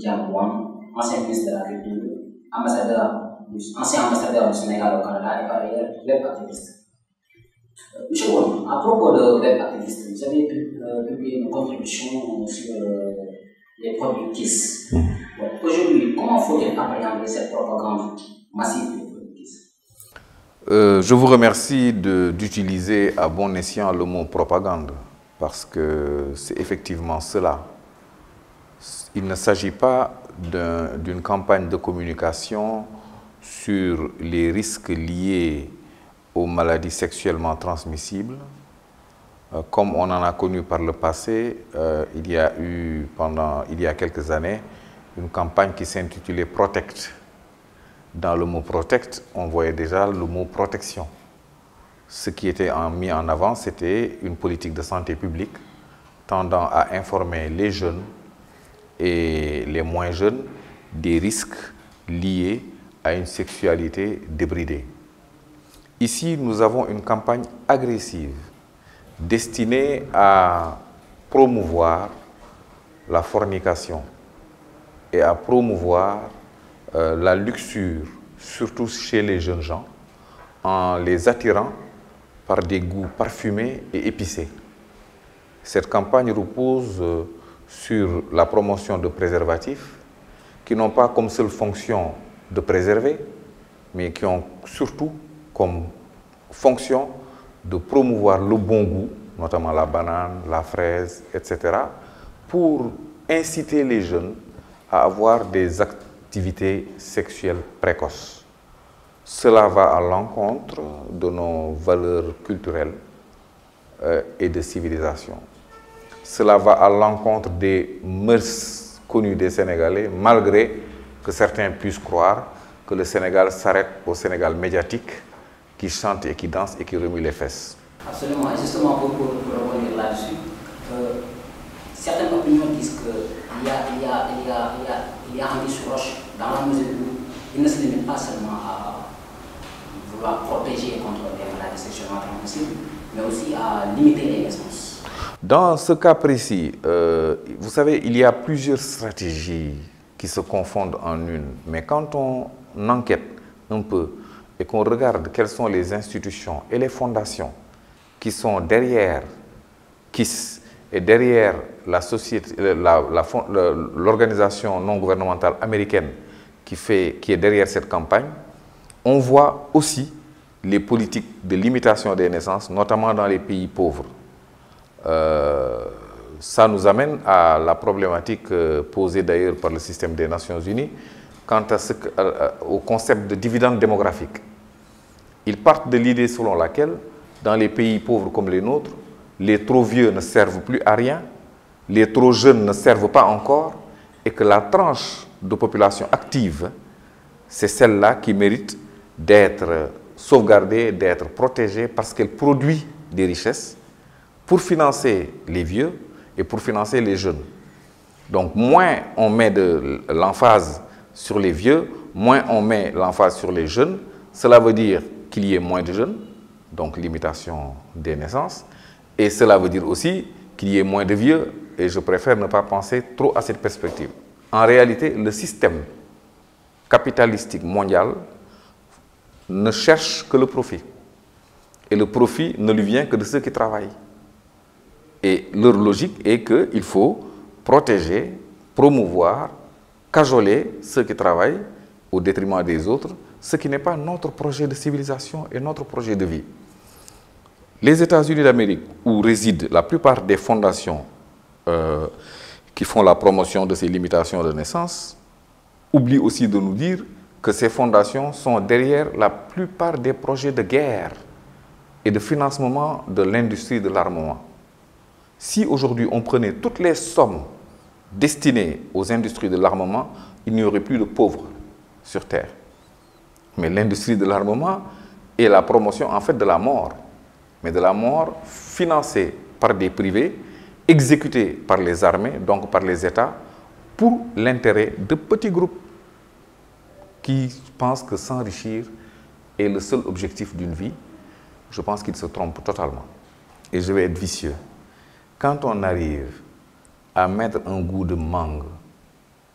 Diamouane, ancien ministre de l'Agriculture, ancien ambassadeur du Sénégal au Canada et par ailleurs web activiste. Monsieur Won, à propos de web activiste, vous avez publié une contribution sur les produits KISS. Aujourd'hui, comment faut-il appréhender cette propagande massive des produits KISS? Je vous remercie d'utiliser à bon escient le mot propagande, parce que c'est effectivement cela. Il ne s'agit pas d'une campagne de communication sur les risques liés aux maladies sexuellement transmissibles. Comme on en a connu par le passé, il y a eu, il y a quelques années, une campagne qui s'intitulait Protect. Dans le mot Protect, on voyait déjà le mot protection. Ce qui était mis en avant, c'était une politique de santé publique tendant à informer les jeunes et les moins jeunes des risques liés à une sexualité débridée. Ici, nous avons une campagne agressive destinée à promouvoir la fornication et à promouvoir la luxure, surtout chez les jeunes gens, en les attirant par des goûts parfumés et épicés. Cette campagne repose sur la promotion de préservatifs qui n'ont pas comme seule fonction de préserver, mais qui ont surtout comme fonction de promouvoir le bon goût, notamment la banane, la fraise, etc., pour inciter les jeunes à avoir des activités sexuelles précoces. Cela va à l'encontre de nos valeurs culturelles et de civilisation. Cela va à l'encontre des mœurs connues des Sénégalais, malgré que certains puissent croire que le Sénégal s'arrête au Sénégal médiatique, qui chante et qui danse et qui remue les fesses. Absolument, et justement pour revenir là-dessus, certaines opinions disent qu'il y a anguille sous roche, dans la mesure où il ne se limite pas seulement à vouloir protéger contre les maladies sexuellement transmissibles, mais aussi à limiter les naissances. Dans ce cas précis, vous savez, il y a plusieurs stratégies qui se confondent en une. Mais quand on enquête un peu et qu'on regarde quelles sont les institutions et les fondations qui sont derrière KISS et derrière la société, l'organisation non gouvernementale américaine qui est derrière cette campagne, on voit aussi les politiques de limitation des naissances, notamment dans les pays pauvres. Ça nous amène à la problématique posée d'ailleurs par le système des Nations Unies quant au concept de dividende démographique. Ils partent de l'idée selon laquelle, dans les pays pauvres comme les nôtres, les trop vieux ne servent plus à rien, les trop jeunes ne servent pas encore, et que la tranche de population active, c'est celle-là qui mérite d'être sauvegardée, d'être protégée, parce qu'elle produit des richesses pour financer les vieux et pour financer les jeunes. Donc, moins on met de l'emphase sur les vieux, moins on met l'emphase sur les jeunes. Cela veut dire qu'il y ait moins de jeunes, donc limitation des naissances. Et cela veut dire aussi qu'il y ait moins de vieux, et je préfère ne pas penser trop à cette perspective. En réalité, le système capitalistique mondial ne cherche que le profit. Et le profit ne lui vient que de ceux qui travaillent. Et leur logique est qu'il faut protéger, promouvoir, cajoler ceux qui travaillent au détriment des autres, ce qui n'est pas notre projet de civilisation et notre projet de vie. Les États-Unis d'Amérique, où résident la plupart des fondations qui font la promotion de ces limitations de naissance, oublient aussi de nous dire que ces fondations sont derrière la plupart des projets de guerre et de financement de l'industrie de l'armement. Si aujourd'hui on prenait toutes les sommes destinées aux industries de l'armement, il n'y aurait plus de pauvres sur Terre. Mais l'industrie de l'armement est la promotion en fait de la mort, mais de la mort financée par des privés, exécutée par les armées, donc par les États, pour l'intérêt de petits groupes qui pensent que s'enrichir est le seul objectif d'une vie. Je pense qu'ils se trompent totalement. Et je vais être vicieux. Quand on arrive à mettre un goût de mangue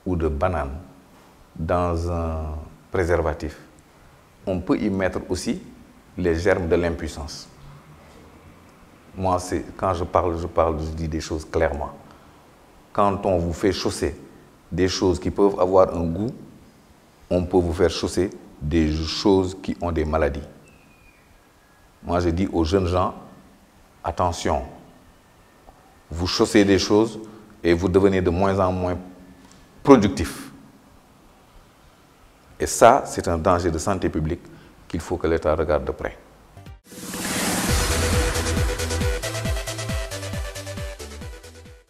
ou de banane dans un préservatif, on peut y mettre aussi les germes de l'impuissance. Moi, quand je parle, je dis des choses clairement. Quand on vous fait chausser des choses qui peuvent avoir un goût, on peut vous faire chausser des choses qui ont des maladies. Moi, je dis aux jeunes gens, attention, vous chaussez des choses et vous devenez de moins en moins productif. Et ça, c'est un danger de santé publique qu'il faut que l'État regarde de près.